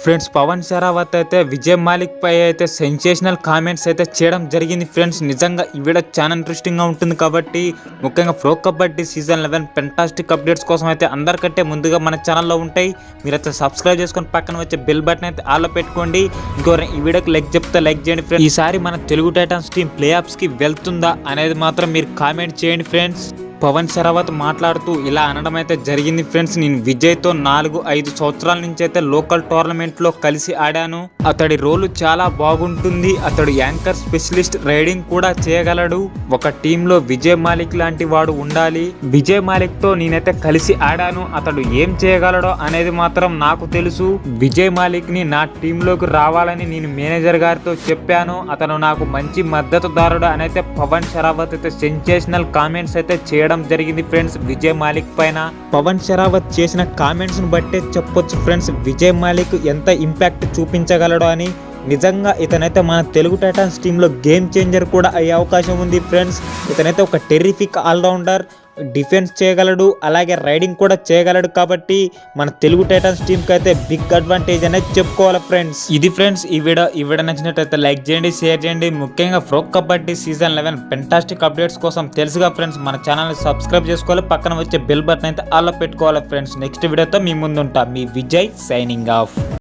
Friends Pawan Sehrawat అయితే విజయ్ మాలిక్ పై అయితే sensational comments అయితే చేయడం జరిగింది ఫ్రెండ్స్. నిజంగా ఈ వీడియో చాలా ఇంట్రెస్టింగ్ గా ఉంటుంది కాబట్టి ముఖ్యంగా pro kabaddi season 11 fantastic updates కోసం అయితే అందరికంటే ముందుగా మన ఛానల్లో ఉంటాయి. మీరైతే సబ్స్క్రైబ్ చేసుకొని పక్కన వచ్చే బెల్ బటన్ అయితే ఆల్లో పెట్టుకోండి. ఇంకో ఈ వీడియోకి లైక్ చెప్తే లైక్ చేయండి ఫ్రెండ్స్. ఈసారి మన Telugu Titans team play offs కి వెళ్తుందా అనేది మాత్రం మీరు కామెంట్ చేయండి ఫ్రెండ్స్. పవన్ శరావత్ మాట్లాడుతూ ఇలా అనడం అయితే జరిగింది ఫ్రెండ్స్. నేను విజయ్తో 4-5 సంవత్సరాల నుంచి అయితే లోకల్ టోర్నమెంట్లో కలిసి ఆడాను. అతడి రోలు చాలా బాగుంటుంది. అతడు యాంకర్ స్పెషలిస్ట్, రైడింగ్ కూడా చేయగలడు. ఒక టీంలో విజయ్ మాలిక్ లాంటి వాడు ఉండాలి. విజయ్ మాలిక్ తో నేనైతే కలిసి ఆడాను. అతడు ఏం చేయగలడో అనేది మాత్రం నాకు తెలుసు. విజయ్ మాలిక్ ని నా టీంలోకి రావాలని నేను మేనేజర్ గారితో చెప్పాను. అతను నాకు మంచి మద్దతుదారుడు అని అయితే పవన్ శరావత్ అయితే సెన్సేషనల్ కామెంట్స్ అయితే చేయడం జరిగింది ఫ్రెండ్స్. విజయ్ మాలిక్ పైన పవన్ శరావత్ చేసిన కామెంట్స్ ను బట్టే చెప్పొచ్చు ఫ్రెండ్స్ విజయ్ మాలిక్ ఎంత ఇంపాక్ట్ చూపించగలడో అని. నిజంగా ఇతనైతే మన తెలుగు టైటన్స్ టీంలో గేమ్ చేంజర్ కూడా అయ్యే అవకాశం ఉంది ఫ్రెండ్స్. ఇతనైతే ఒక టెర్రిఫిక్ ఆల్రౌండర్, డిఫెన్స్ చేయగలడు, అలాగే రైడింగ్ కూడా చేయగలడు. కాబట్టి మన తెలుగు టైటన్స్ టీంకి అయితే బిగ్ అడ్వాంటేజ్ అనేది చెప్పుకోవాలి ఫ్రెండ్స్. ఇది ఫ్రెండ్స్ ఈ వీడియో నచ్చినట్టయితే లైక్ చేయండి, షేర్ చేయండి. ముఖ్యంగా pro kabaddi season 11 fantastic updates కోసం తెలుసుగా ఫ్రెండ్స్ మన ఛానల్ని సబ్స్క్రైబ్ చేసుకోవాలి. పక్కన వచ్చే బెల్ బటన్ అయితే ఆల్లో పెట్టుకోవాలి ఫ్రెండ్స్. నెక్స్ట్ వీడియోతో మీ ముందుంటా. మీ విజయ్ సైనింగ్ ఆఫ్.